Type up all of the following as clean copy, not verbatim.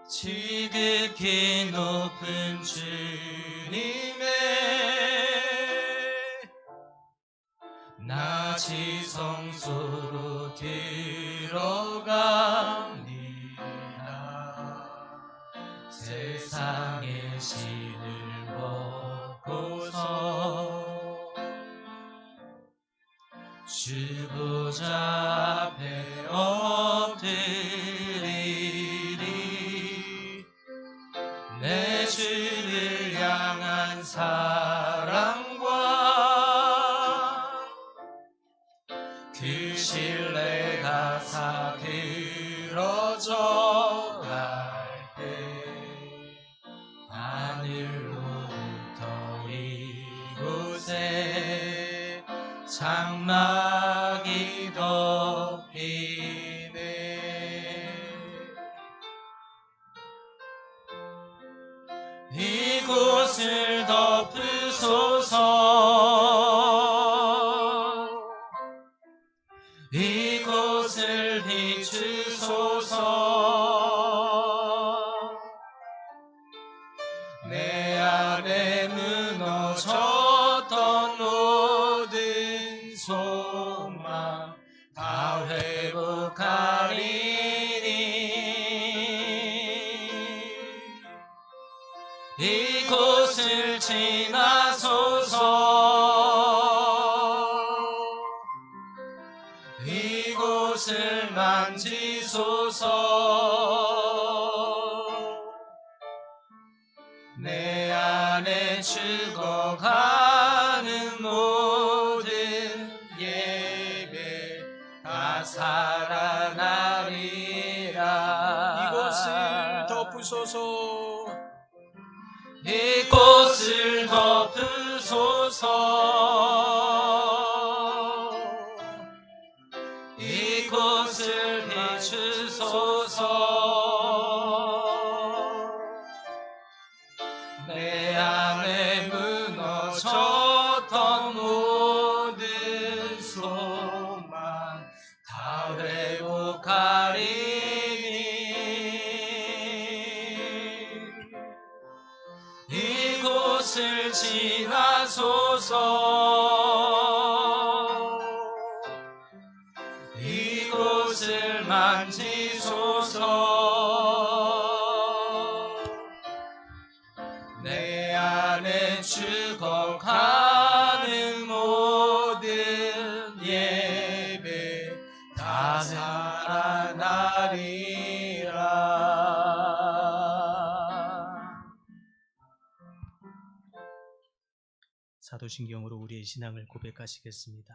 지극히 높은 주님의 나 지성소로 들어갑니다. 세상의 신을 벗고서 주 보좌 앞에 엎드리리. 내 주를 향한 사랑과 그 신뢰가 사그러져 갈 때 하늘로부터 이곳에 장막이 덮이네. 이곳을 덮으소서. 이곳을 비추소서. 내 안에 무너졌던 모든 소망 다 회복하리니. 이곳을 지나소서. 이곳을 만지소서. 내 안에 죽어가는 모든 예배 다 살아나리라. 이곳을 덮으소서. 이곳을 덮으소서. 이곳을 비추소서. 내 안에 무너졌던 모든 소망 다 회복하리니. 이곳을 지나소서. 이곳을 만지소서. 내 안에 죽어가는 모든 예배 다 살아나리라. 사도신경으로 우리의 신앙을 고백하시겠습니다.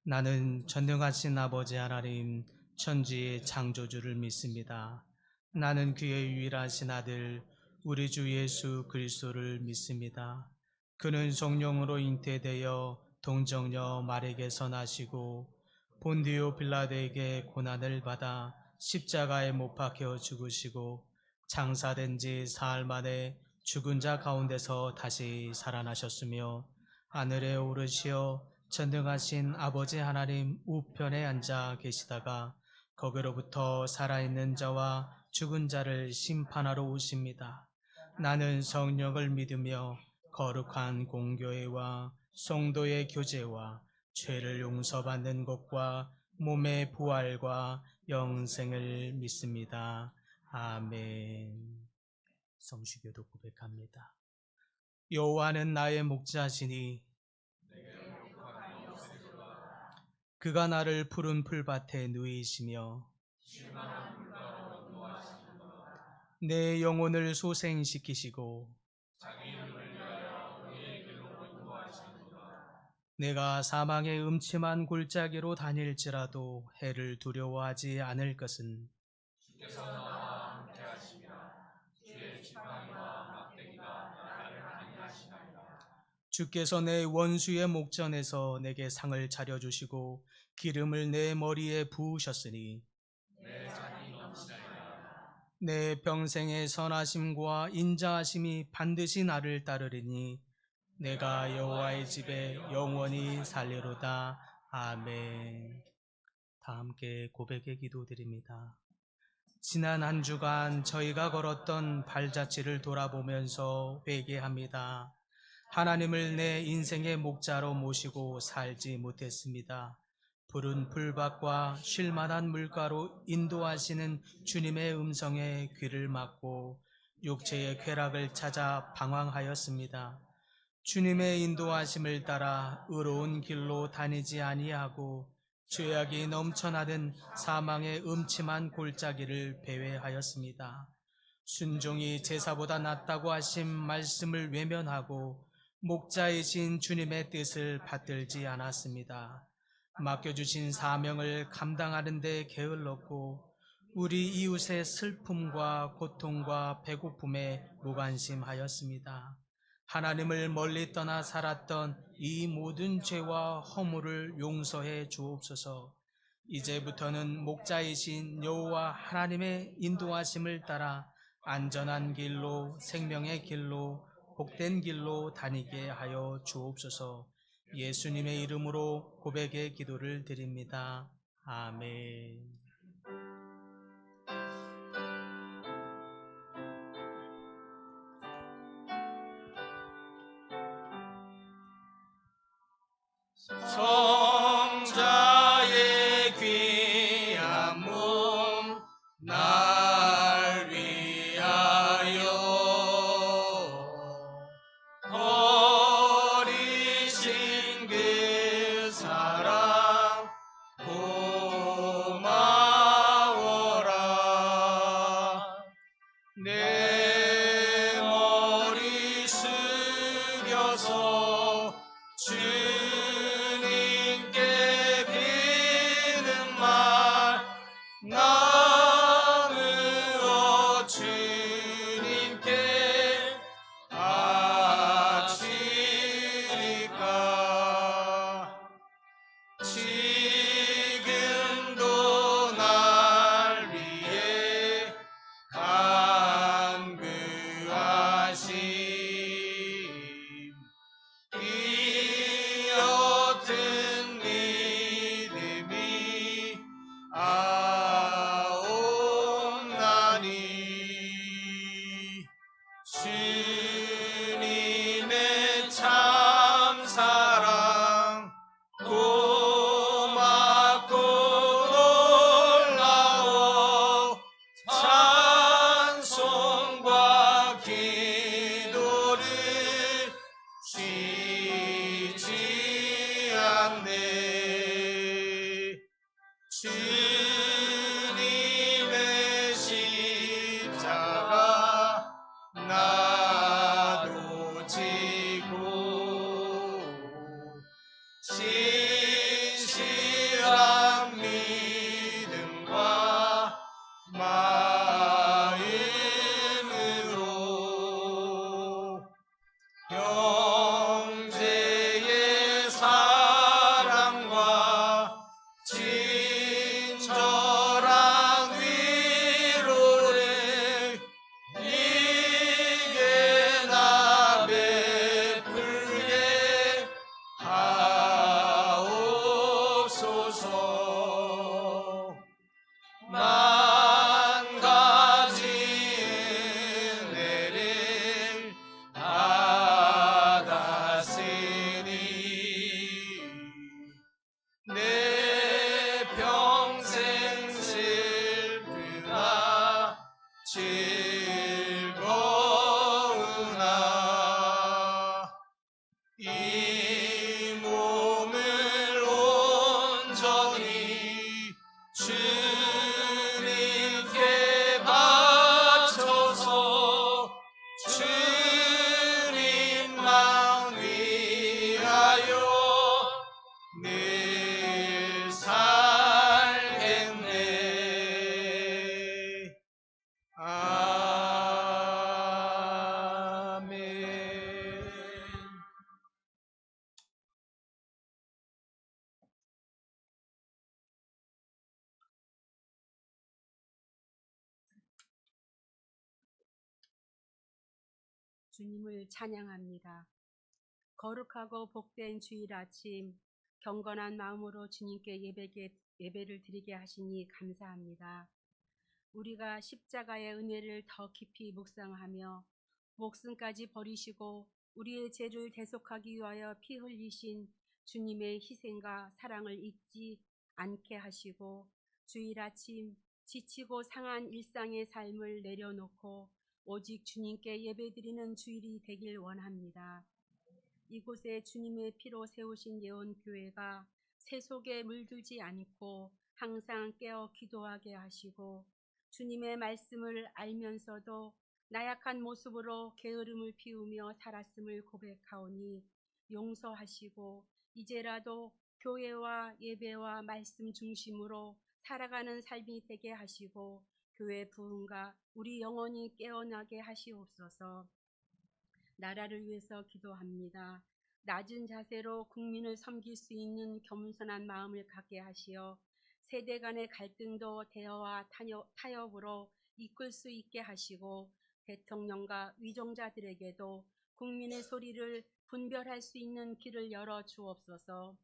나는 전능하신 아버지 하나님 천지의 창조주를 믿습니다. 나는 그의 유일하신 아들 우리 주 예수 그리스도를 믿습니다. 그는 성령으로 잉태되어 동정녀 마리에게서 나시고 본디오 빌라도에게 고난을 받아 십자가에 못 박혀 죽으시고 장사된 지 사흘 만에 죽은 자 가운데서 다시 살아나셨으며 하늘에 오르시어 전능하신 아버지 하나님 우편에 앉아 계시다가 거기로부터 살아있는 자와 죽은 자를 심판하러 오십니다. 나는 성령을 믿으며 거룩한 공교회와 성도의 교제와 죄를 용서받는 것과 몸의 부활과 영생을 믿습니다. 아멘. 성수교도 고백합니다. 여호와는 나의 목자시니 그가 나를 푸른 풀밭에 누이시며 내 영혼을 소생시키시고 내가 사망의 음침한 골짜기로 다닐지라도 해를 두려워하지 않을 것은 주께서 내 원수의 목전에서 내게 상을 차려주시고 기름을 내 머리에 부으셨으니 내 평생의 선하심과 인자하심이 반드시 나를 따르리니 내가 여호와의 집에 영원히 살리로다. 아멘. 다 함께 고백의 기도 드립니다. 지난 한 주간 저희가 걸었던 발자취를 돌아보면서 회개합니다. 하나님을 내 인생의 목자로 모시고 살지 못했습니다. 푸른 풀밭과 쉴만한 물가로 인도하시는 주님의 음성에 귀를 막고 육체의 쾌락을 찾아 방황하였습니다. 주님의 인도하심을 따라 의로운 길로 다니지 아니하고 죄악이 넘쳐나던 사망의 음침한 골짜기를 배회하였습니다. 순종이 제사보다 낫다고 하신 말씀을 외면하고 목자이신 주님의 뜻을 받들지 않았습니다. 맡겨주신 사명을 감당하는 데 게을렀고 우리 이웃의 슬픔과 고통과 배고픔에 무관심하였습니다. 하나님을 멀리 떠나 살았던 이 모든 죄와 허물을 용서해 주옵소서. 이제부터는 목자이신 여호와 하나님의 인도하심을 따라 안전한 길로, 생명의 길로, 복된 길로 다니게 하여 주옵소서. 예수님의 이름으로 고백의 기도를 드립니다. 아멘. 성자의 귀한 몸 날 위하여 버리신 그 사랑 고마워라. 내 머리 숙여서 주님께 비는 말 나누어 주님께 바치리까. 지금도 날 위해 간구하심 이 옅은 믿음이 아옵나니 주님의 참사랑 고맙고 놀라워 찬송과 기도를 쉬지 않네. 주님의 십자가 나도 지고 신실한 믿음과 마음으로 형제의 사랑과 친절한 위로를 네게 나 베풀게 하옵소서. 만 가지 은혜를 받았으니 내 평생 슬프나 즐거우나 이 몸을 온전히 주님께 바쳐서 주님만 위하여 늘 살겠네. 아멘. 주님을 찬양합니다. 거룩하고 복된 주일 아침 경건한 마음으로 주님께 예배를 드리게 하시니 감사합니다. 우리가 십자가의 은혜를 더 깊이 묵상하며 목숨까지 버리시고 우리의 죄를 대속하기 위하여 피 흘리신 주님의 희생과 사랑을 잊지 않게 하시고 주일 아침 지치고 상한 일상의 삶을 내려놓고 오직 주님께 예배드리는 주일이 되길 원합니다. 이곳에 주님의 피로 세우신 예언교회가 새 속에 물들지 않고 항상 깨어 기도하게 하시고 주님의 말씀을 알면서도 나약한 모습으로 게으름을 피우며 살았음을 고백하오니 용서하시고 이제라도 교회와 예배와 말씀 중심으로 살아가는 삶이 되게 하시고 교회 부흥과 우리 영혼이 깨어나게 하시옵소서. 나라를 위해서 기도합니다. 낮은 자세로 국민을 섬길 수 있는 겸손한 마음을 갖게 하시어 세대 간의 갈등도 대화와 타협으로 이끌 수 있게 하시고 대통령과 위정자들에게도 국민의 소리를 분별할 수 있는 길을 열어 주옵소서.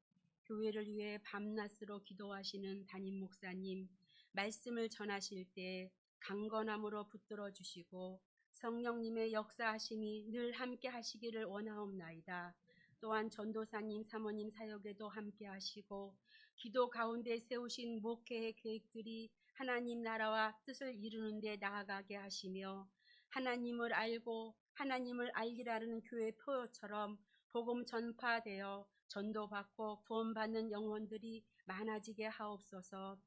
교회를 위해 밤낮으로 기도하시는 담임 목사님, 말씀을 전하실 때 강건함으로 붙들어 주시고 성령님의 역사하심이 늘 함께 하시기를 원하옵나이다. 또한 전도사님, 사모님 사역에도 함께 하시고 기도 가운데 세우신 목회의 계획들이 하나님 나라와 뜻을 이루는 데 나아가게 하시며 하나님을 알고 하나님을 알리라는 교회 표어처럼 복음 전파되어 전도받고 구원받는 영혼들이 많아지게 하옵소서.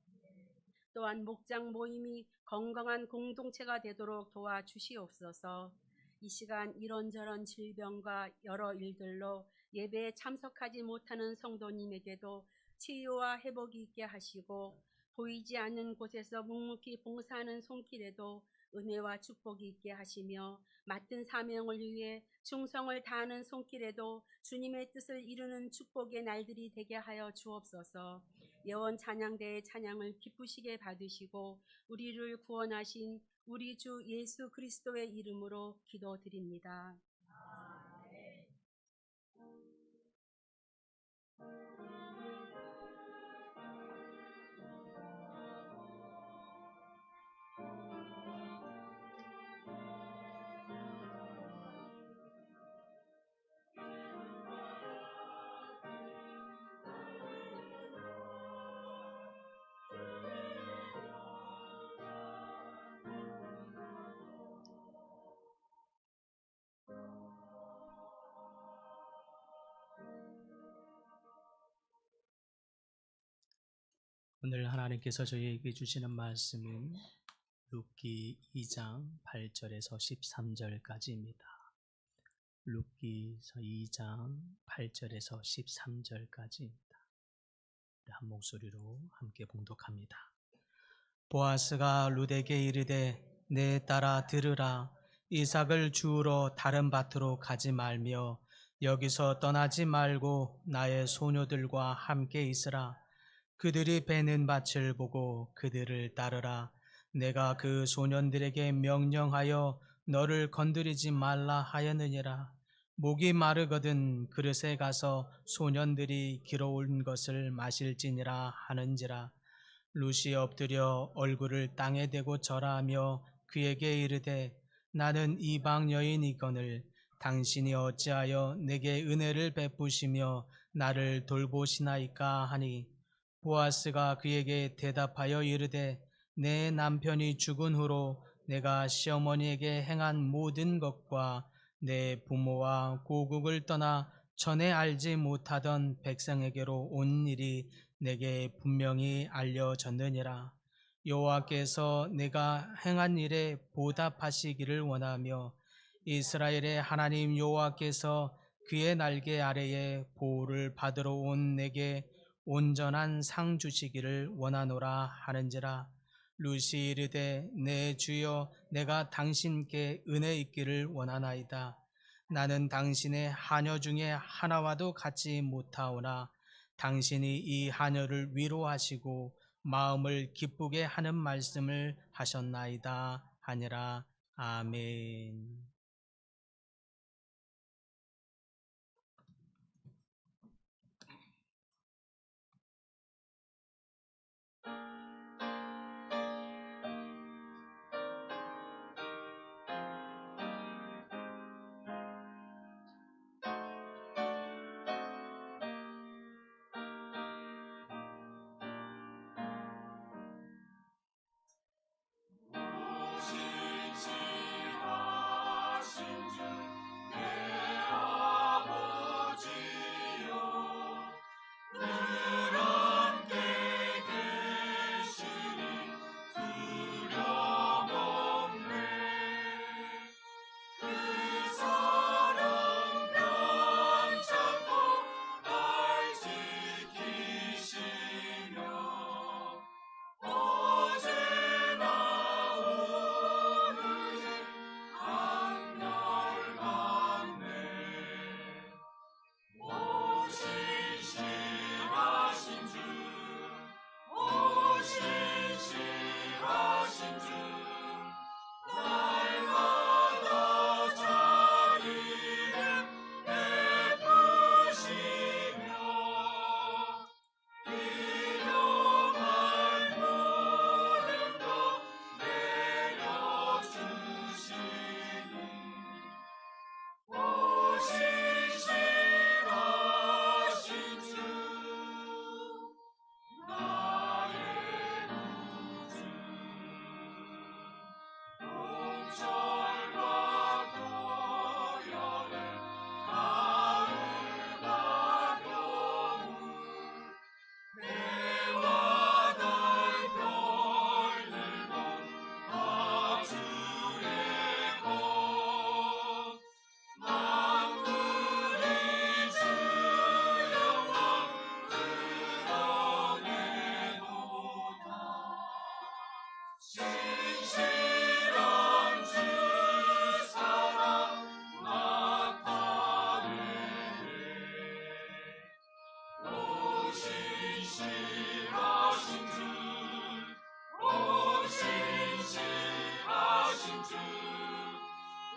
또한 목장 모임이 건강한 공동체가 되도록 도와주시옵소서. 이 시간 이런저런 질병과 여러 일들로 예배에 참석하지 못하는 성도님에게도 치유와 회복이 있게 하시고 보이지 않는 곳에서 묵묵히 봉사하는 손길에도 은혜와 축복이 있게 하시며 맡은 사명을 위해 충성을 다하는 손길에도 주님의 뜻을 이루는 축복의 날들이 되게 하여 주옵소서. 예원 찬양대의 찬양을 기쁘시게 받으시고 우리를 구원하신 우리 주 예수 그리스도의 이름으로 기도드립니다. 오늘 하나님께서 저희에게 주시는 말씀은 룻기 2장 8절에서 13절까지입니다. 룻기 2장 8절에서 13절까지입니다. 한 목소리로 함께 봉독합니다. 보아스가 룻에게 이르되 내 딸아 들으라. 이삭을 주우러 다른 밭으로 가지 말며 여기서 떠나지 말고 나의 소녀들과 함께 있으라. 그들이 베는 밭을 보고 그들을 따르라. 내가 그 소년들에게 명령하여 너를 건드리지 말라 하였느니라. 목이 마르거든 그릇에 가서 소년들이 길어온 것을 마실지니라 하는지라. 룻이 엎드려 얼굴을 땅에 대고 절하며 그에게 이르되 나는 이방 여인이거늘 당신이 어찌하여 내게 은혜를 베푸시며 나를 돌보시나이까 하니 보아스가 그에게 대답하여 이르되 내 남편이 죽은 후로 내가 시어머니에게 행한 모든 것과 내 부모와 고국을 떠나 전에 알지 못하던 백성에게로 온 일이 내게 분명히 알려졌느니라. 여호와께서 내가 행한 일에 보답하시기를 원하며 이스라엘의 하나님 여호와께서 그의 날개 아래에 보호를 받으러 온 내게 온전한 상 주시기를 원하노라 하는지라. 룻이 이르되 내 주여 내가 당신께 은혜 있기를 원하나이다. 나는 당신의 하녀 중에 하나와도 같지 못하오나 당신이 이 하녀를 위로하시고 마음을 기쁘게 하는 말씀을 하셨나이다 하니라. 아멘.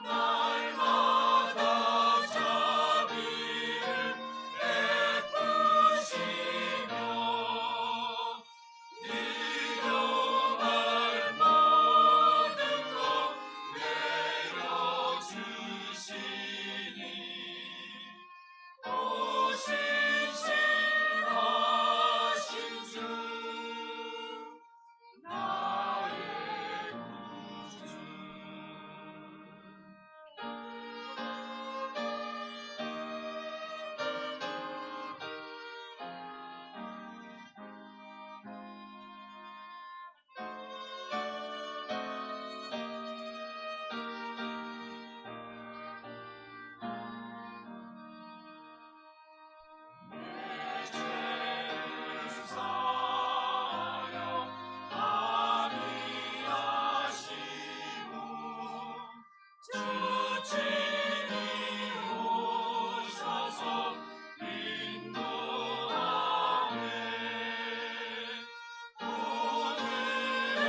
날마다 자비를 베푸시며 일용할 모든 것 내려주시니 오신 신하신 주 나의 구주 내 죄를 사하여 합의하시고 주친이 오셔서 인도하네 오늘의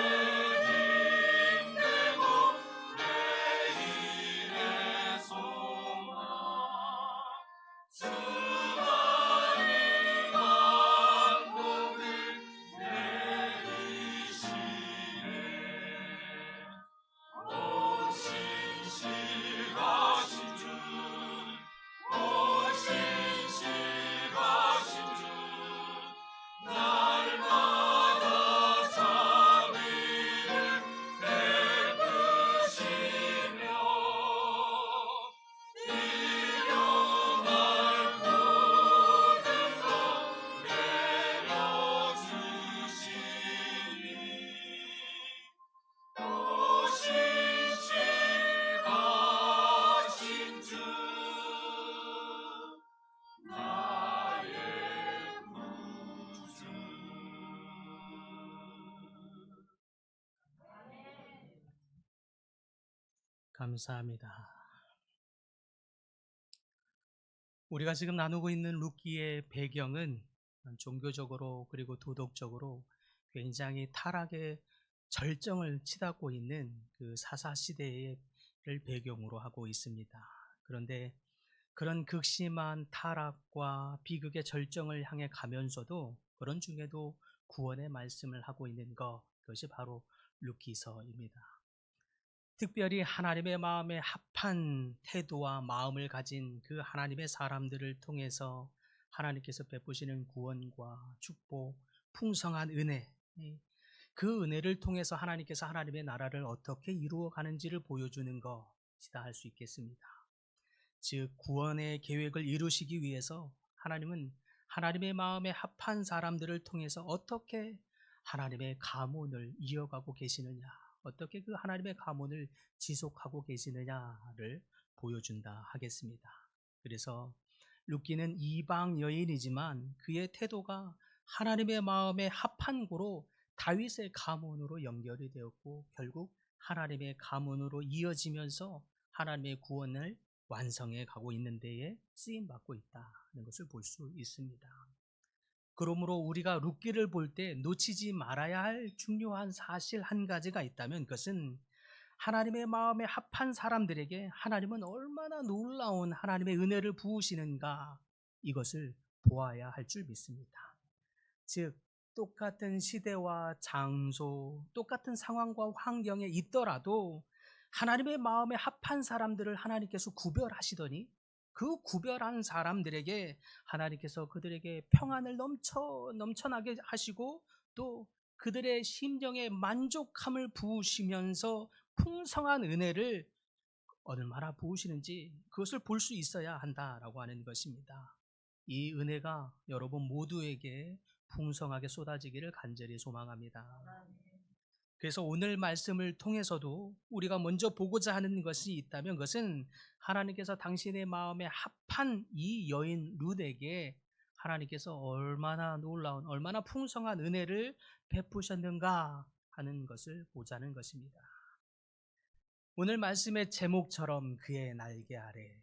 힘내고 내일의 소망 수많이 감동을 내리시네 오신 신하신 주 오신 신하신 주 날마다 자비를 베푸시며 일용할 모든 것 내려주시니 오신 신하신 주 나의 구주 감사합니다. 우리가 지금 나누고 있는 룻기의 배경은 종교적으로 그리고 도덕적으로 굉장히 타락의 절정을 치닫고 있는 그 사사시대를 배경으로 하고 있습니다. 그런데 그런 극심한 타락과 비극의 절정을 향해 가면서도 그런 중에도 구원의 말씀을 하고 있는 그것이 바로 룻기서입니다. 특별히 하나님의 마음에 합한 태도와 마음을 가진 그 하나님의 사람들을 통해서 하나님께서 베푸시는 구원과 축복, 풍성한 은혜, 그 은혜를 통해서 하나님께서 하나님의 나라를 어떻게 이루어가는지를 보여주는 것이다 할 수 있겠습니다. 즉 구원의 계획을 이루시기 위해서 하나님은 하나님의 마음에 합한 사람들을 통해서 어떻게 하나님의 가문을 이어가고 계시느냐, 어떻게 그 하나님의 가문을 지속하고 계시느냐를 보여준다 하겠습니다. 그래서 룻기는 이방 여인이지만 그의 태도가 하나님의 마음에 합한 고로 다윗의 가문으로 연결이 되었고 결국 하나님의 가문으로 이어지면서 하나님의 구원을 완성해 가고 있는 데에 쓰임받고 있다는 것을 볼 수 있습니다. 그러므로 우리가 룻기를 볼 때 놓치지 말아야 할 중요한 사실 한 가지가 있다면 그것은 하나님의 마음에 합한 사람들에게 하나님은 얼마나 놀라운 하나님의 은혜를 부으시는가 이것을 보아야 할 줄 믿습니다. 즉 똑같은 시대와 장소, 똑같은 상황과 환경에 있더라도 하나님의 마음에 합한 사람들을 하나님께서 구별하시더니 그 구별한 사람들에게 하나님께서 그들에게 평안을 넘쳐나게 하시고 또 그들의 심령에 만족함을 부으시면서 풍성한 은혜를 얼마나 부으시는지 그것을 볼 수 있어야 한다라고 하는 것입니다. 이 은혜가 여러분 모두에게 풍성하게 쏟아지기를 간절히 소망합니다. 그래서 오늘 말씀을 통해서도 우리가 먼저 보고자 하는 것이 있다면 그것은 하나님께서 당신의 마음에 합한 이 여인 룻에게 하나님께서 얼마나 놀라운 얼마나 풍성한 은혜를 베푸셨는가 하는 것을 보자는 것입니다. 오늘 말씀의 제목처럼 그의 날개 아래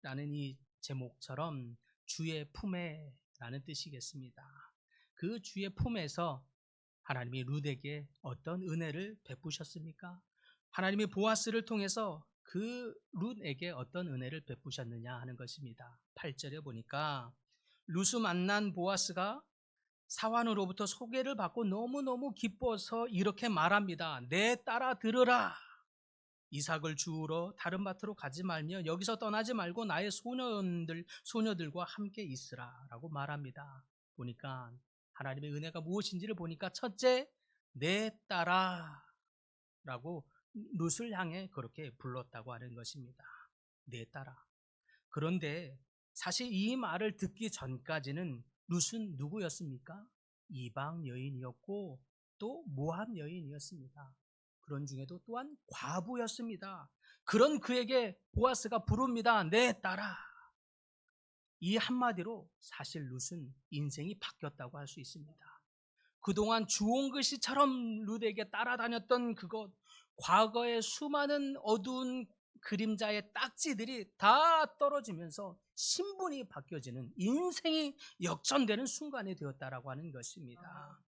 라는 이 제목처럼 주의 품에 라는 뜻이겠습니다. 그 주의 품에서 하나님이 룻에게 어떤 은혜를 베푸셨습니까? 하나님이 보아스를 통해서 그 룻에게 어떤 은혜를 베푸셨느냐 하는 것입니다. 8절에 보니까 룻을 만난 보아스가 사환으로부터 소개를 받고 너무너무 기뻐서 이렇게 말합니다. 내 딸아 들으라. 이삭을 주우러 다른 밭으로 가지 말며 여기서 떠나지 말고 나의 소녀들과 함께 있으라 라고 말합니다. 보니까 하나님의 은혜가 무엇인지를 보니까 첫째, 내 딸아 라고 룻을 향해 그렇게 불렀다고 하는 것입니다. 내 딸아. 그런데 사실 이 말을 듣기 전까지는 룻은 누구였습니까? 이방 여인이었고 또 모압 여인이었습니다. 그런 중에도 또한 과부였습니다. 그런 그에게 보아스가 부릅니다. 내 딸아. 이 한마디로 사실 룻은 인생이 바뀌었다고 할 수 있습니다. 그동안 주홍글씨처럼 룻에게 따라다녔던 그것, 과거의 수많은 어두운 그림자의 딱지들이 다 떨어지면서 신분이 바뀌어지는, 인생이 역전되는 순간이 되었다라고 하는 것입니다.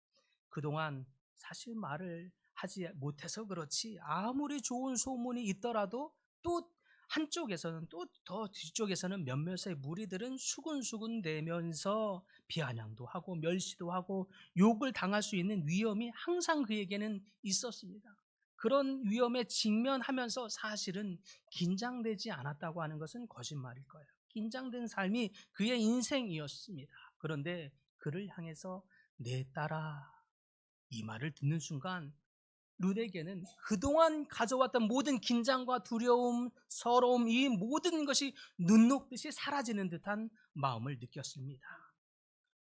그동안 사실 말을 하지 못해서 그렇지 아무리 좋은 소문이 있더라도 또 한쪽에서는 또 더 뒤쪽에서는 몇몇의 무리들은 수군수군 대면서 비아냥도 하고 멸시도 하고 욕을 당할 수 있는 위험이 항상 그에게는 있었습니다. 그런 위험에 직면하면서 사실은 긴장되지 않았다고 하는 것은 거짓말일 거예요. 긴장된 삶이 그의 인생이었습니다. 그런데 그를 향해서 내 딸아 이 말을 듣는 순간 룻에게는 그동안 가져왔던 모든 긴장과 두려움, 서러움 이 모든 것이 눈 녹듯이 사라지는 듯한 마음을 느꼈습니다.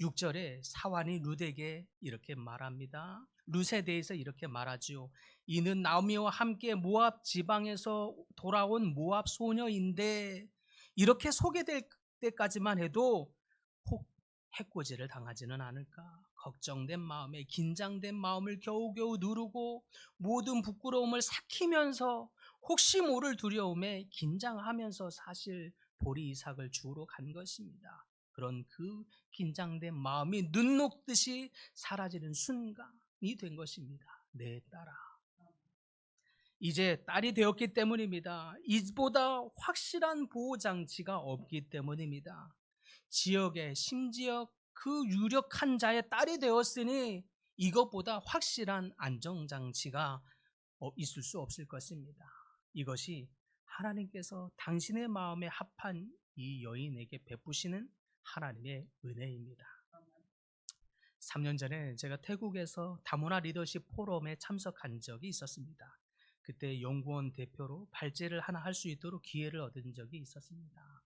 6절에 사환이 룻에게 이렇게 말합니다. 룻에 대해서 이렇게 말하지요. 이는 나오미와 함께 모압 지방에서 돌아온 모압 소녀인데 이렇게 소개될 때까지만 해도 혹 해코지를 당하지는 않을까 걱정된 마음에 긴장된 마음을 겨우겨우 누르고 모든 부끄러움을 삭히면서 혹시 모를 두려움에 긴장하면서 사실 보리 이삭을 주우러 간 것입니다. 그런 그 긴장된 마음이 눈 녹듯이 사라지는 순간이 된 것입니다. 내 딸아. 이제 딸이 되었기 때문입니다. 이보다 확실한 보호장치가 없기 때문입니다. 지역에 심지어 그 유력한 자의 딸이 되었으니 이것보다 확실한 안정장치가 있을 수 없을 것입니다. 이것이 하나님께서 당신의 마음에 합한 이 여인에게 베푸시는 하나님의 은혜입니다. 3년 전에 제가 태국에서 다문화 리더십 포럼에 참석한 적이 있었습니다. 그때 연구원 대표로 발제를 하나 할 수 있도록 기회를 얻은 적이 있었습니다.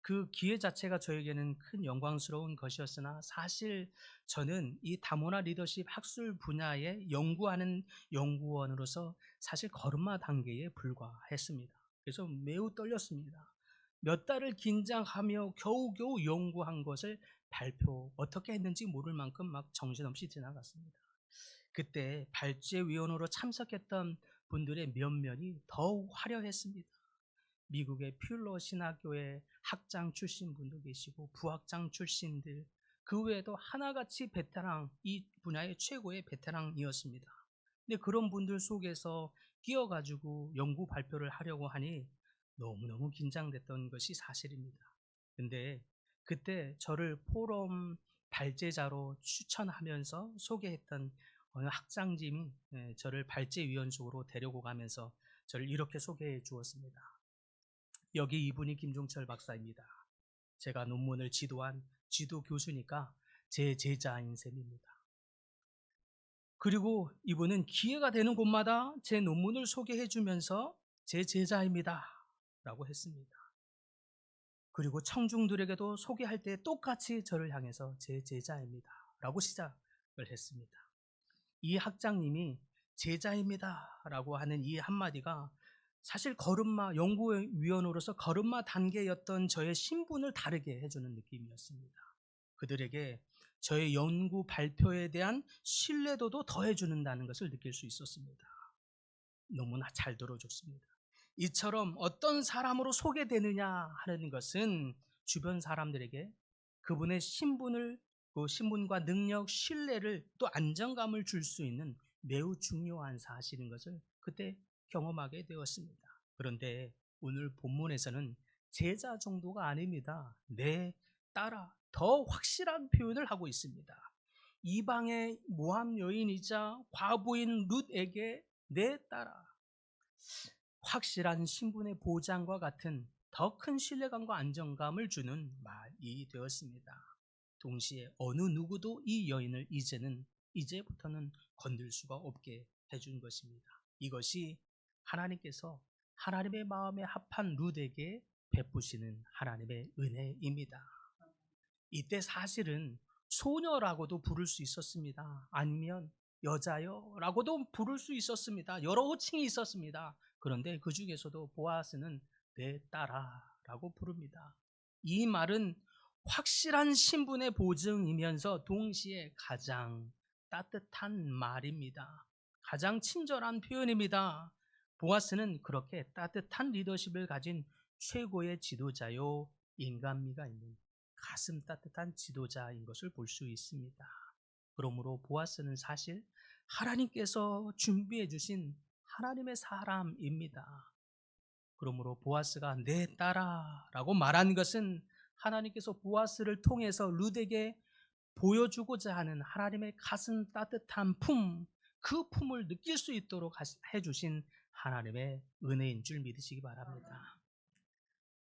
그 기회 자체가 저에게는 큰 영광스러운 것이었으나 사실 저는 이 다문화 리더십 학술 분야에 연구하는 연구원으로서 사실 걸음마 단계에 불과했습니다. 그래서 매우 떨렸습니다. 몇 달을 긴장하며 겨우겨우 연구한 것을 어떻게 했는지 모를 만큼 막 정신없이 지나갔습니다. 그때 발제위원으로 참석했던 분들의 면면이 더욱 화려했습니다. 미국의 퓰러 신학교의 학장 출신 분도 계시고 부학장 출신들 그 외에도 하나같이 베테랑 이 분야의 최고의 베테랑이었습니다. 근데 그런 분들 속에서 끼어가지고 연구 발표를 하려고 하니 너무너무 긴장됐던 것이 사실입니다. 근데 그때 저를 포럼 발제자로 추천하면서 소개했던 어느 학장님이 저를 발제위원직으로 데리고 가면서 저를 이렇게 소개해 주었습니다. 여기 이분이 김종철 박사입니다. 제가 논문을 지도한 지도 교수니까 제 제자인 셈입니다. 그리고 이분은 기회가 되는 곳마다 제 논문을 소개해 주면서 제 제자입니다 라고 했습니다. 그리고 청중들에게도 소개할 때 똑같이 저를 향해서 제 제자입니다 라고 시작을 했습니다. 이 학장님이 제자입니다 라고 하는 이 한마디가 사실 걸음마 연구위원으로서 걸음마 단계였던 저의 신분을 다르게 해주는 느낌이었습니다. 그들에게 저의 연구 발표에 대한 신뢰도도 더해주는다는 것을 느낄 수 있었습니다. 너무나 잘 들어줬습니다. 이처럼 어떤 사람으로 소개되느냐 하는 것은 주변 사람들에게 그분의 신분을 그 신분과 능력, 신뢰를 또 안정감을 줄 수 있는 매우 중요한 사실인 것을 그때 경험하게 되었습니다. 그런데 오늘 본문에서는 제자 정도가 아닙니다. 내 딸아, 더 확실한 표현을 하고 있습니다. 이방의 모함 여인이자 과부인 룻에게 내 딸아, 확실한 신분의 보장과 같은 더 큰 신뢰감과 안정감을 주는 말이 되었습니다. 동시에 어느 누구도 이 여인을 이제부터는 건들 수가 없게 해준 것입니다. 이것이 하나님께서 하나님의 마음에 합한 룻에게 베푸시는 하나님의 은혜입니다. 이때 사실은 소녀라고도 부를 수 있었습니다. 아니면 여자여라고도 부를 수 있었습니다. 여러 호칭이 있었습니다. 그런데 그 중에서도 보아스는 내 딸아라고 부릅니다. 이 말은 확실한 신분의 보증이면서 동시에 가장 따뜻한 말입니다. 가장 친절한 표현입니다. 보아스는 그렇게 따뜻한 리더십을 가진 최고의 지도자요, 인간미가 있는 가슴 따뜻한 지도자인 것을 볼 수 있습니다. 그러므로 보아스는 사실 하나님께서 준비해 주신 하나님의 사람입니다. 그러므로 보아스가 내 딸아라고 말한 것은 하나님께서 보아스를 통해서 룻에게 보여주고자 하는 하나님의 가슴 따뜻한 품, 그 품을 느낄 수 있도록 해주신 하나님의 은혜인 줄 믿으시기 바랍니다.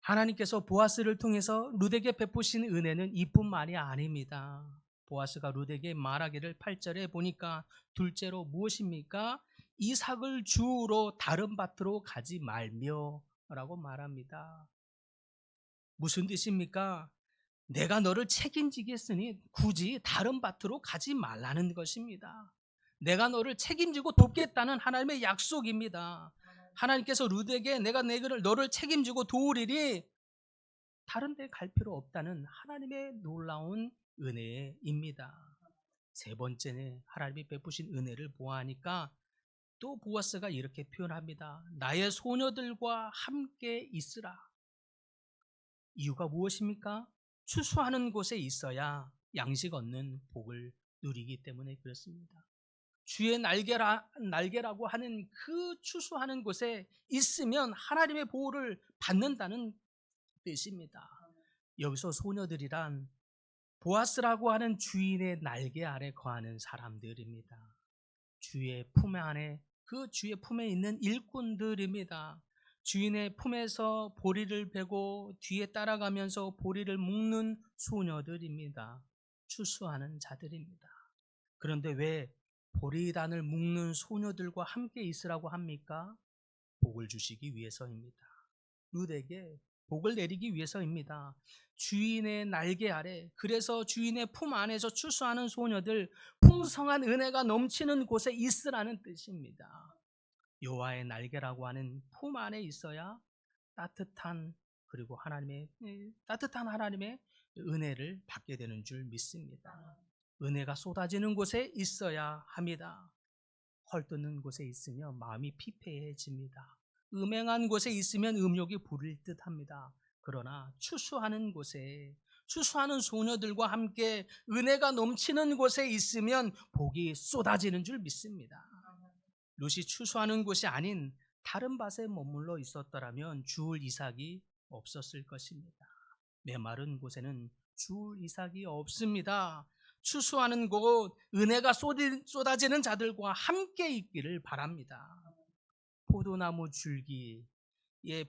하나님께서 보아스를 통해서 룻에게 베푸신 은혜는 이뿐만이 아닙니다. 보아스가 룻에게 말하기를 8절에 보니까 둘째로 무엇입니까? 이삭을 주우러 다른 밭으로 가지 말며 라고 말합니다. 무슨 뜻입니까? 내가 너를 책임지겠으니 굳이 다른 밭으로 가지 말라는 것입니다. 내가 너를 책임지고 돕겠다는 하나님의 약속입니다. 하나님께서 룻에게 내가 너를 책임지고 도우리니 다른 데 갈 필요 없다는 하나님의 놀라운 은혜입니다. 세 번째는 하나님이 베푸신 은혜를 보아하니까 또 보아스가 이렇게 표현합니다. 나의 소녀들과 함께 있으라. 이유가 무엇입니까? 추수하는 곳에 있어야 양식 얻는 복을 누리기 때문에 그렇습니다. 주의 날개라고 하는 그 추수하는 곳에 있으면 하나님의 보호를 받는다는 뜻입니다. 여기서 소녀들이란 보아스라고 하는 주인의 날개 아래 거하는 사람들입니다. 주의 품 안에, 그 주의 품에 있는 일꾼들입니다. 주인의 품에서 보리를 베고 뒤에 따라가면서 보리를 묶는 소녀들입니다. 추수하는 자들입니다. 그런데 왜 보리단을 묶는 소녀들과 함께 있으라고 합니까? 복을 주시기 위해서입니다. 룻에게 복을 내리기 위해서입니다. 주인의 날개 아래, 그래서 주인의 품 안에서 추수하는 소녀들, 풍성한 은혜가 넘치는 곳에 있으라는 뜻입니다. 여호와의 날개라고 하는 품 안에 있어야 따뜻한 하나님의 은혜를 받게 되는 줄 믿습니다. 은혜가 쏟아지는 곳에 있어야 합니다. 헐뜯는 곳에 있으면 마음이 피폐해집니다. 음행한 곳에 있으면 음욕이 부릴 듯합니다. 그러나 추수하는 곳에, 추수하는 소녀들과 함께 은혜가 넘치는 곳에 있으면 복이 쏟아지는 줄 믿습니다. 룻이 추수하는 곳이 아닌 다른 밭에 머물러 있었더라면 주울 이삭이 없었을 것입니다. 메마른 곳에는 주울 이삭이 없습니다. 추수하는 곳, 은혜가 쏟아지는 자들과 함께 있기를 바랍니다. 포도나무 줄기에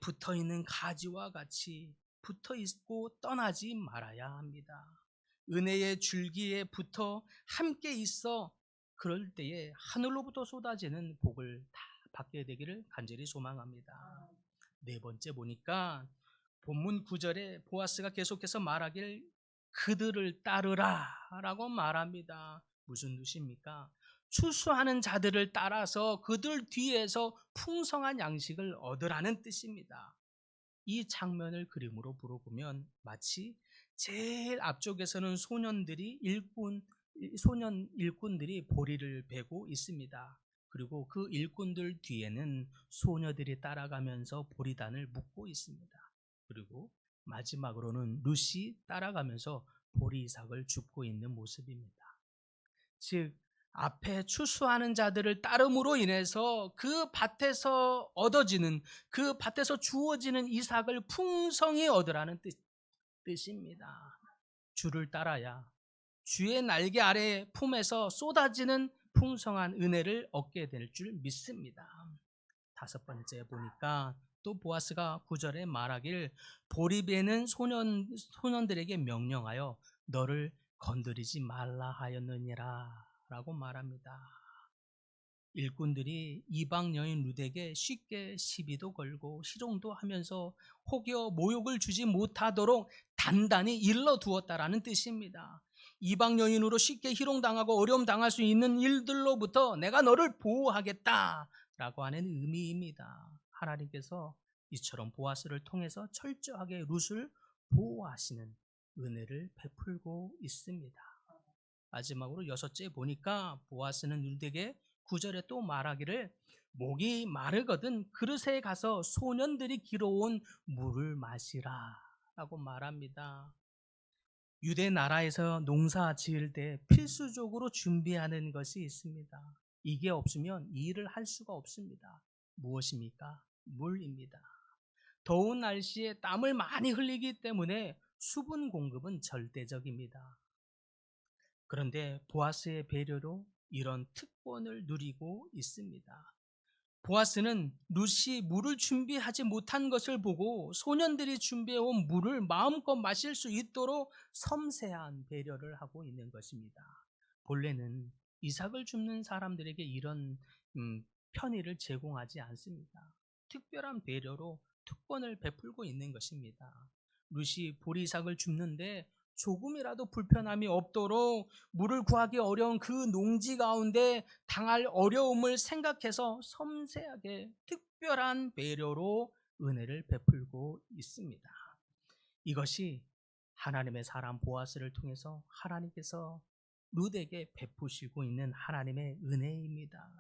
붙어있는 가지와 같이 붙어있고 떠나지 말아야 합니다. 은혜의 줄기에 붙어 함께 있어 그럴 때에 하늘로부터 쏟아지는 복을 다 받게 되기를 간절히 소망합니다. 네 번째 보니까 본문 9절에 보아스가 계속해서 말하길 그들을 따르라 라고 말합니다. 무슨 뜻입니까? 추수하는 자들을 따라서 그들 뒤에서 풍성한 양식을 얻으라는 뜻입니다. 이 장면을 그림으로 불어보면 마치 제일 앞쪽에서는 소년 일꾼들이 보리를 베고 있습니다. 그리고 그 일꾼들 뒤에는 소녀들이 따라가면서 보리단을 묶고 있습니다. 그리고 마지막으로는 룻이 따라가면서 보리 이삭을 줍고 있는 모습입니다. 즉 앞에 추수하는 자들을 따름으로 인해서 그 밭에서 얻어지는, 그 밭에서 주어지는 이삭을 풍성히 얻으라는 뜻입니다. 주를 따라야 주의 날개 아래 품에서 쏟아지는 풍성한 은혜를 얻게 될 줄 믿습니다. 5번째 보니까 또 보아스가 9절에 말하길 보리배는 소년들에게 명령하여 너를 건드리지 말라 하였느니라 라고 말합니다. 일꾼들이 이방 여인 룻에게 쉽게 시비도 걸고 희롱도 하면서 혹여 모욕을 주지 못하도록 단단히 일러두었다라는 뜻입니다. 이방 여인으로 쉽게 희롱당하고 어려움 당할 수 있는 일들로부터 내가 너를 보호하겠다라고 하는 의미입니다. 하나님께서 이처럼 보아스를 통해서 철저하게 룻을 보호하시는 은혜를 베풀고 있습니다. 마지막으로 6째 보니까 보아스는 룻에게 9절에 또 말하기를 목이 마르거든 그릇에 가서 소년들이 길어온 물을 마시라 라고 말합니다. 유대 나라에서 농사 지을 때 필수적으로 준비하는 것이 있습니다. 이게 없으면 이 일을 할 수가 없습니다. 무엇입니까? 물입니다. 더운 날씨에 땀을 많이 흘리기 때문에 수분 공급은 절대적입니다. 그런데 보아스의 배려로 이런 특권을 누리고 있습니다. 보아스는 룻이 물을 준비하지 못한 것을 보고 소년들이 준비해온 물을 마음껏 마실 수 있도록 섬세한 배려를 하고 있는 것입니다. 본래는 이삭을 줍는 사람들에게 이런 편의를 제공하지 않습니다. 특별한 배려로 특권을 베풀고 있는 것입니다. 룻이 보리삭을 줍는데 조금이라도 불편함이 없도록 물을 구하기 어려운 그 농지 가운데 당할 어려움을 생각해서 섬세하게 특별한 배려로 은혜를 베풀고 있습니다. 이것이 하나님의 사람 보아스를 통해서 하나님께서 룻에게 베푸시고 있는 하나님의 은혜입니다.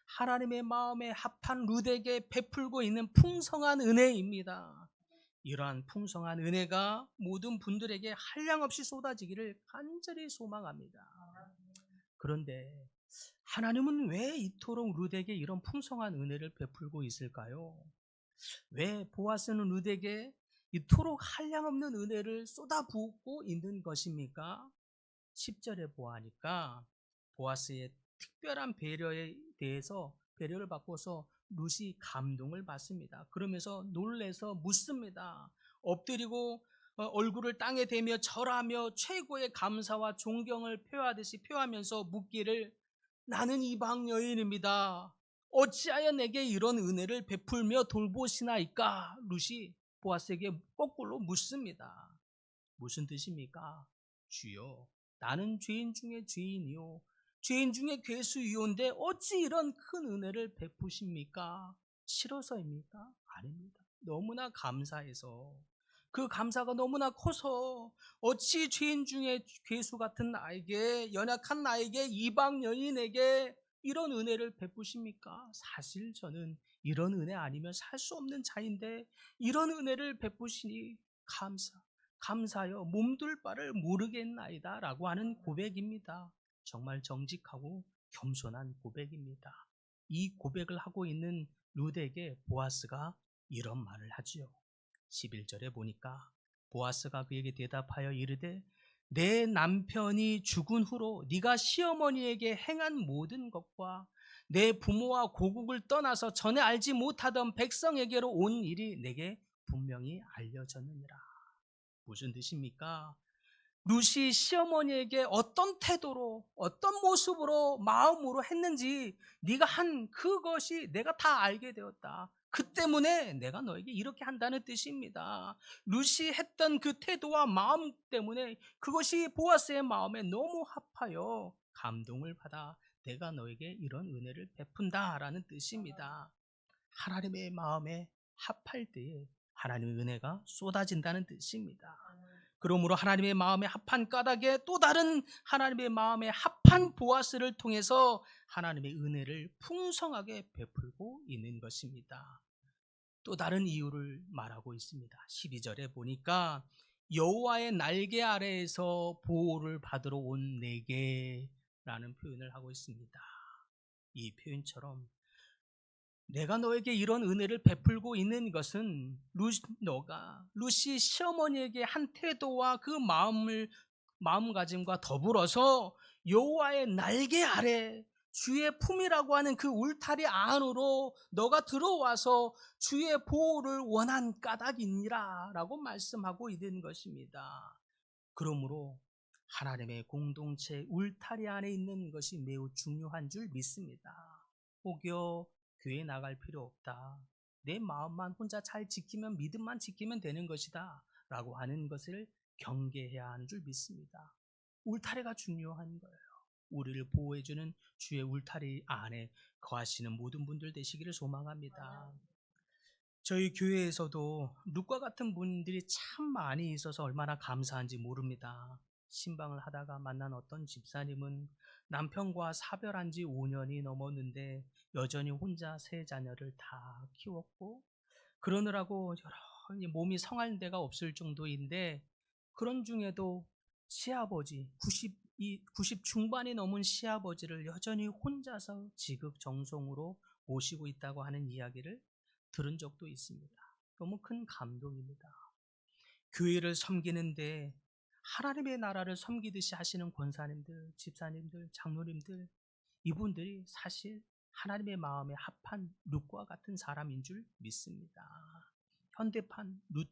하나님의 마음에 합한 룻에게 베풀고 있는 풍성한 은혜입니다. 이러한 풍성한 은혜가 모든 분들에게 한량없이 쏟아지기를 간절히 소망합니다. 그런데 하나님은 왜 이토록 룻에게 이런 풍성한 은혜를 베풀고 있을까요? 왜 보아스는 룻에게 이토록 한량없는 은혜를 쏟아붓고 있는 것입니까? 10절에 보아하니까 보아스의 특별한 배려에 대해서 배려를 받고서 룻이 감동을 받습니다. 그러면서 놀래서 묻습니다. 엎드리고 얼굴을 땅에 대며 절하며 최고의 감사와 존경을 표하면서 묻기를 나는 이방 여인입니다. 어찌하여 내게 이런 은혜를 베풀며 돌보시나이까? 룻이 보아스에게 거꾸로 묻습니다. 무슨 뜻입니까? 주여, 나는 죄인 중에 죄인이요 죄인 중에 괴수이온데 어찌 이런 큰 은혜를 베푸십니까? 싫어서입니까? 아닙니다. 너무나 감사해서, 그 감사가 너무나 커서 어찌 죄인 중에 괴수 같은 나에게, 연약한 나에게, 이방 여인에게 이런 은혜를 베푸십니까? 사실 저는 이런 은혜 아니면 살 수 없는 자인데 이런 은혜를 베푸시니 감사하여 몸둘 바를 모르겠나이다 라고 하는 고백입니다. 정말 정직하고 겸손한 고백입니다. 이 고백을 하고 있는 룻에게 보아스가 이런 말을 하지요. 11절에 보니까 보아스가 그에게 대답하여 이르되 내 남편이 죽은 후로 네가 시어머니에게 행한 모든 것과 내 부모와 고국을 떠나서 전에 알지 못하던 백성에게로 온 일이 내게 분명히 알려졌느니라. 무슨 뜻입니까? 룻이 시어머니에게 어떤 태도로, 어떤 모습으로, 마음으로 했는지 네가 한 그것이 내가 다 알게 되었다. 그 때문에 내가 너에게 이렇게 한다는 뜻입니다. 룻이 했던 그 태도와 마음 때문에 그것이 보아스의 마음에 너무 합하여 감동을 받아 내가 너에게 이런 은혜를 베푼다라는 뜻입니다. 하나님의 마음에 합할 때에 하나님의 은혜가 쏟아진다는 뜻입니다. 그러므로 하나님의 마음에 합한 까닭에 또 다른 하나님의 마음에 합한 보아스를 통해서 하나님의 은혜를 풍성하게 베풀고 있는 것입니다. 또 다른 이유를 말하고 있습니다. 12절에 보니까 여호와의 날개 아래에서 보호를 받으러 온 내게 라는 표현을 하고 있습니다. 이 표현처럼 내가 너에게 이런 은혜를 베풀고 있는 것은 너가 루시 시어머니에게 한 태도와 그 마음가짐과 더불어서 여호와의 날개 아래 주의 품이라고 하는 그 울타리 안으로 너가 들어와서 주의 보호를 원한 까닭이니라 라고 말씀하고 있는 것입니다. 그러므로 하나님의 공동체 울타리 안에 있는 것이 매우 중요한 줄 믿습니다. 혹여 교회 나갈 필요 없다, 내 마음만 혼자 잘 지키면, 믿음만 지키면 되는 것이다 라고 하는 것을 경계해야 하는 줄 믿습니다. 울타리가 중요한 거예요. 우리를 보호해주는 주의 울타리 안에 거하시는 모든 분들 되시기를 소망합니다. 저희 교회에서도 룩과 같은 분들이 참 많이 있어서 얼마나 감사한지 모릅니다. 신방을 하다가 만난 어떤 집사님은 남편과 사별한 지 5년이 넘었는데 여전히 혼자 세 자녀를 다 키웠고, 그러느라고 여러 몸이 성할 데가 없을 정도인데, 그런 중에도 시아버지 90 중반이 넘은 시아버지를 여전히 혼자서 지극정성으로 모시고 있다고 하는 이야기를 들은 적도 있습니다. 너무 큰 감동입니다. 교회를 섬기는데 하나님의 나라를 섬기듯이 하시는 권사님들, 집사님들, 장로님들, 이분들이 사실 하나님의 마음에 합한 룻과 같은 사람인 줄 믿습니다. 현대판 룻,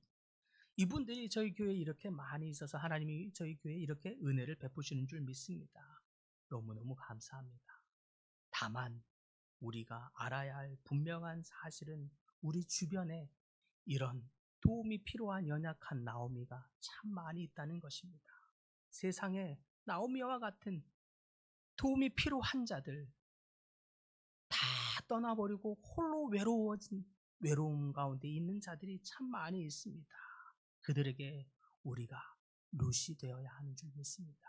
이분들이 저희 교회에 이렇게 많이 있어서 하나님이 저희 교회에 이렇게 은혜를 베푸시는 줄 믿습니다. 너무너무 감사합니다. 다만 우리가 알아야 할 분명한 사실은 우리 주변에 이런 도움이 필요한 연약한 나오미가 참 많이 있다는 것입니다. 세상에 나오미와 같은 도움이 필요한 자들 다 떠나버리고 홀로 외로워진 외로움 가운데 있는 자들이 참 많이 있습니다. 그들에게 우리가 룻이 되어야 하는 줄 믿습니다.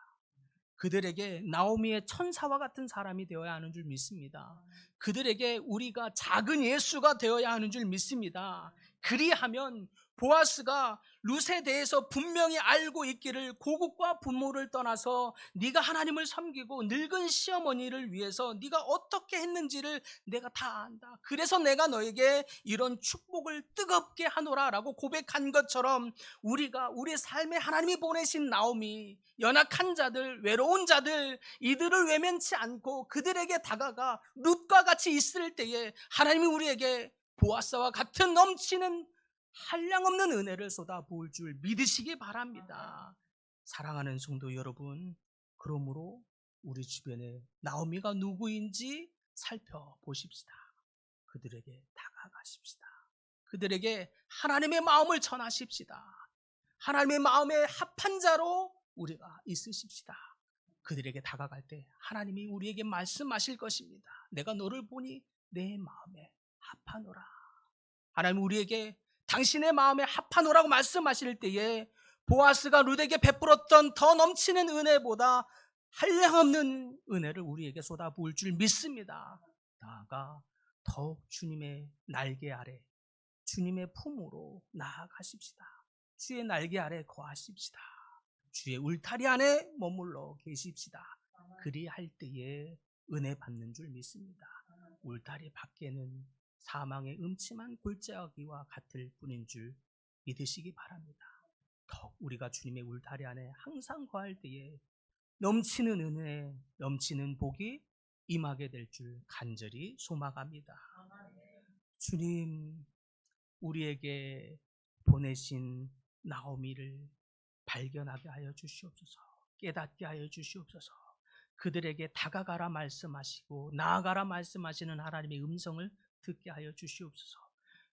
그들에게 나오미의 천사와 같은 사람이 되어야 하는 줄 믿습니다. 그들에게 우리가 작은 예수가 되어야 하는 줄 믿습니다. 그리하면 보아스가 룻에 대해서 분명히 알고 있기를, 고국과 부모를 떠나서 네가 하나님을 섬기고 늙은 시어머니를 위해서 네가 어떻게 했는지를 내가 다 안다. 그래서 내가 너에게 이런 축복을 뜨겁게 하노라 라고 고백한 것처럼, 우리가 우리 삶에 하나님이 보내신 나오미, 연약한 자들, 외로운 자들, 이들을 외면치 않고 그들에게 다가가 룻과 같이 있을 때에 하나님이 우리에게 보아스와 같은 넘치는 한량없는 은혜를 쏟아부을 줄 믿으시기 바랍니다. 사랑하는 성도 여러분, 그러므로 우리 주변에 나오미가 누구인지 살펴보십시다. 그들에게 다가가십시다. 그들에게 하나님의 마음을 전하십시다. 하나님의 마음에 합한 자로 우리가 있으십시다. 그들에게 다가갈 때 하나님이 우리에게 말씀하실 것입니다. 내가 너를 보니 내 마음에 합하노라. 하나님 우리에게 당신의 마음에 합하노라고 말씀하실 때에 보아스가 룻에게 베풀었던 더 넘치는 은혜보다 한량없는 은혜를 우리에게 쏟아부을 줄 믿습니다. 나아가 더욱 주님의 날개 아래, 주님의 품으로 나아가십시다. 주의 날개 아래 거하십시다. 주의 울타리 안에 머물러 계십시다. 그리할 때에 은혜 받는 줄 믿습니다. 울타리 밖에는 사망의 음침한 골짜기와 같을 뿐인 줄 믿으시기 바랍니다. 더욱 우리가 주님의 울타리 안에 항상 거할 때에 넘치는 은혜, 넘치는 복이 임하게 될 줄 간절히 소망합니다. 주님, 우리에게 보내신 나오미를 발견하게 하여 주시옵소서. 깨닫게 하여 주시옵소서. 그들에게 다가가라 말씀하시고 나아가라 말씀하시는 하나님의 음성을 듣게 하여 주시옵소서.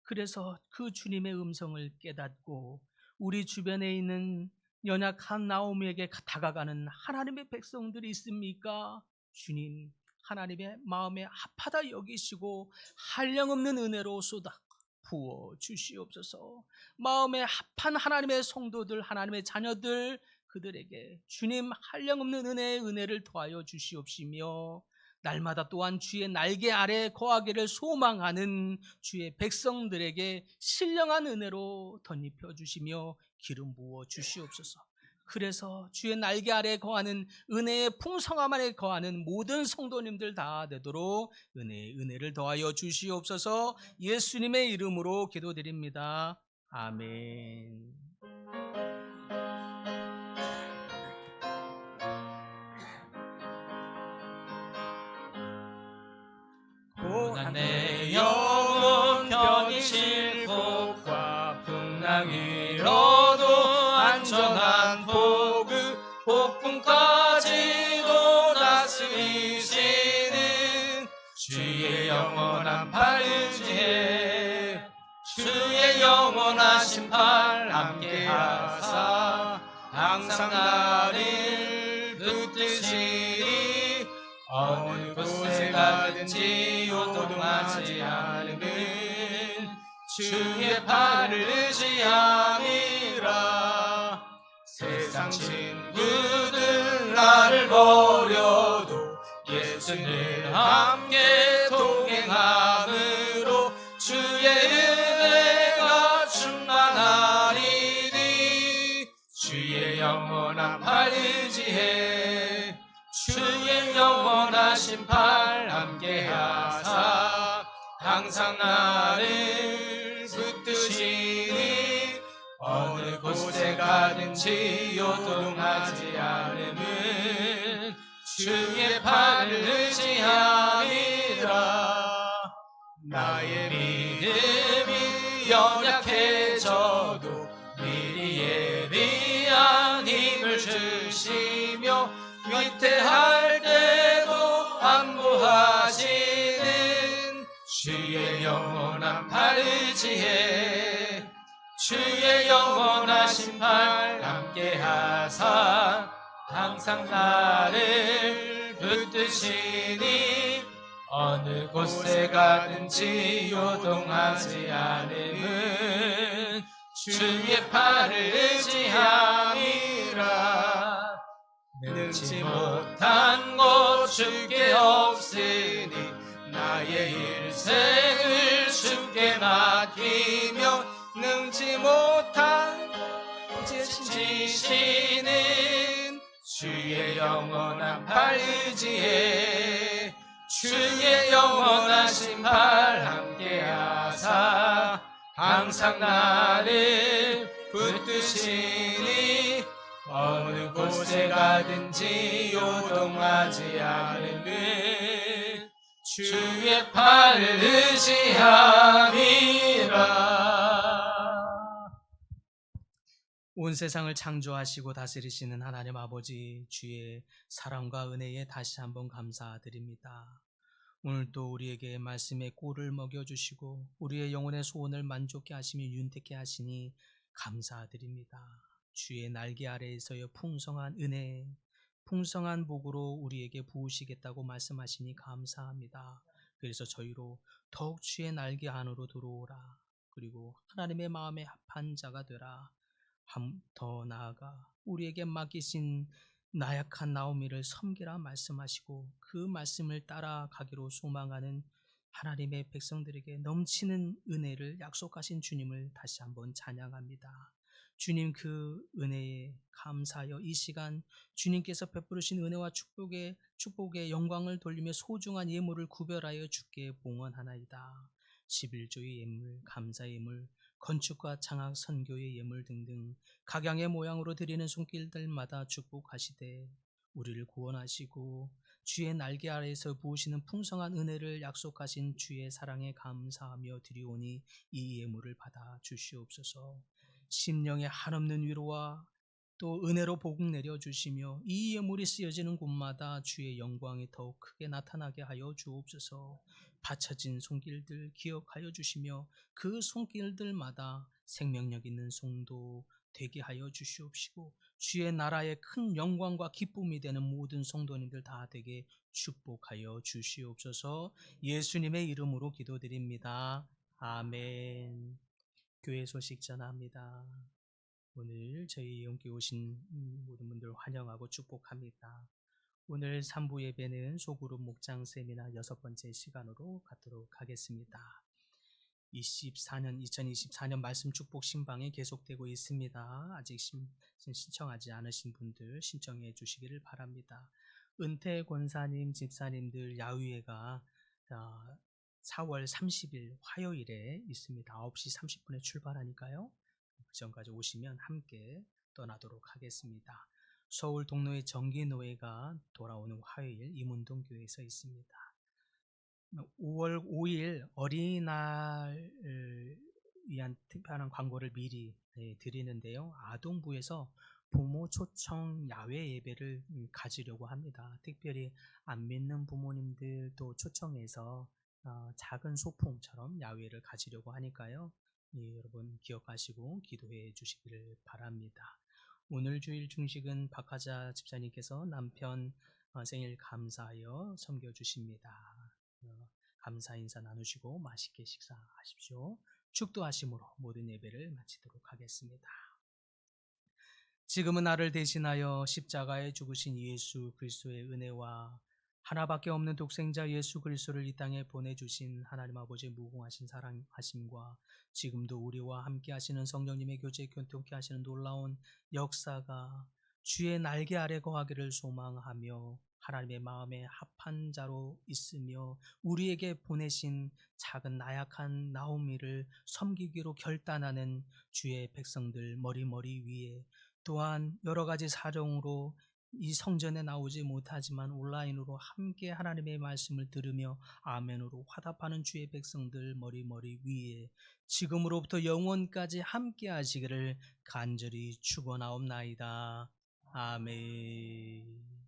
그래서 그 주님의 음성을 깨닫고 우리 주변에 있는 연약한 나오미에게 다가가는 하나님의 백성들이 있습니까? 주님, 하나님의 마음에 합하다 여기시고 한량없는 은혜로 쏟아 부어 주시옵소서. 마음에 합한 하나님의 성도들, 하나님의 자녀들, 그들에게 주님 한량없는 은혜를 더하여 주시옵시며, 날마다 또한 주의 날개 아래 거하기를 소망하는 주의 백성들에게 신령한 은혜로 덧입혀 주시며 기름 부어 주시옵소서. 그래서 주의 날개 아래 거하는 은혜의 풍성함 안에 거하는 모든 성도님들 다 되도록 은혜를 더하여 주시옵소서. 예수님의 이름으로 기도드립니다. 아멘. 고난 내 영혼 편히 싣고 풍랑 위로도 안전한 폭풍까지도 다스리시는 주의 영원한 팔 의지해 주의 영원하신 팔 함께하사 항상 나를 붙드시리 어느 곳에 가든지 요동하지 않으면 주의 팔을 의지함이라. 세상 친구들 나를 버려도 예수를 함께 동행함으로 주의 은혜가 충만하리니 주의 영원한 팔 의지해 주의 영원하신 팔 함께하사 항상 나를 붙드시니 어느 곳에 가든지 요동하지 않으면 주의 팔을 의지함이라. 나의 믿음이 연약해져도 미리 예비한 힘을 주시며 위태할 때도 안보하시는 주의 영원한 팔 의지해 주의 영원하신 팔 함께하사 항상 나를 붙드시니 어느 곳에 가든지 요동하지 않으면 주의 팔을 의지함이라. 능치 못한 것 주께 없으니 나의 일생을 주께 맡기며 능치 못한 죄진 지시는 주의 영원한 팔 의지해 주의 영원하신 팔 함께하사 항상 나를 붙드시니 어느 곳에 가든지 요동하지 않으면 주의 팔을 의지함이라. 온 세상을 창조하시고 다스리시는 하나님 아버지, 주의 사랑과 은혜에 다시 한번 감사드립니다. 오늘도 우리에게 말씀의 꿀을 먹여주시고 우리의 영혼의 소원을 만족케 하시며 윤택케 하시니 감사드립니다. 주의 날개 아래에서의 풍성한 은혜, 풍성한 복으로 우리에게 부으시겠다고 말씀하시니 감사합니다. 그래서 저희로 더욱 주의 날개 안으로 들어오라. 그리고 하나님의 마음에 합한 자가 되라. 더 나아가 우리에게 맡기신 나약한 나오미를 섬기라 말씀하시고 그 말씀을 따라가기로 소망하는 하나님의 백성들에게 넘치는 은혜를 약속하신 주님을 다시 한번 찬양합니다. 주님, 그 은혜에 감사하여 이 시간 주님께서 베푸르신 은혜와 축복의 영광을 돌리며 소중한 예물을 구별하여 주께 봉헌하나이다. 11조의 예물, 감사의 예물, 건축과 장학, 선교의 예물 등등 각양의 모양으로 드리는 손길들마다 축복하시되 우리를 구원하시고 주의 날개 아래에서 부으시는 풍성한 은혜를 약속하신 주의 사랑에 감사하며 드리오니 이 예물을 받아 주시옵소서. 심령의 한없는 위로와 또 은혜로 복을 내려주시며 이 예물이 쓰여지는 곳마다 주의 영광이 더욱 크게 나타나게 하여 주옵소서. 바쳐진 손길들 기억하여 주시며 그 손길들마다 생명력 있는 성도 되게 하여 주시옵시고 주의 나라의 큰 영광과 기쁨이 되는 모든 성도님들 다 되게 축복하여 주시옵소서. 예수님의 이름으로 기도드립니다. 아멘. 교회 소식 전합니다. 오늘 저희 함께 오신 모든 분들 환영하고 축복합니다. 오늘 3부 예배는 소그룹 목장 세미나 6번째 시간으로 갖도록 하겠습니다. 2024년 말씀 축복 신방이 계속되고 있습니다. 아직 신청하지 않으신 분들 신청해 주시기를 바랍니다. 은퇴 권사님, 집사님들 야유회가 4월 30일 화요일에 있습니다. 9시 30분에 출발하니까요. 그 전까지 오시면 함께 떠나도록 하겠습니다. 서울 동로의 정기노회가 돌아오는 화요일 이문동 교회에서 있습니다. 5월 5일 어린이날을 위한 특별한 광고를 미리 드리는데요. 아동부에서 부모 초청 야외 예배를 가지려고 합니다. 특별히 안 믿는 부모님들도 초청해서 작은 소풍처럼 야외를 가지려고 하니까요. 여러분 기억하시고 기도해 주시기를 바랍니다. 오늘 주일 중식은 박하자 집사님께서 남편 생일 감사하여 섬겨주십니다. 감사 인사 나누시고 맛있게 식사하십시오. 축도하심으로 모든 예배를 마치도록 하겠습니다. 지금은 나를 대신하여 십자가에 죽으신 예수 그리스도의 은혜와 하나밖에 없는 독생자 예수 그리스도를 이 땅에 보내주신 하나님 아버지의 무궁하신 사랑하심과 지금도 우리와 함께 하시는 성령님의 교제 교통케 하시는 놀라운 역사가 주의 날개 아래 거하기를 소망하며 하나님의 마음에 합한 자로 있으며 우리에게 보내신 작은 나약한 나오미를 섬기기로 결단하는 주의 백성들 머리 위에 또한 여러 가지 사정으로 이 성전에 나오지 못하지만 온라인으로 함께 하나님의 말씀을 들으며 아멘으로 화답하는 주의 백성들 머리 위에 지금으로부터 영원까지 함께 하시기를 간절히 축원하옵나이다. 아멘.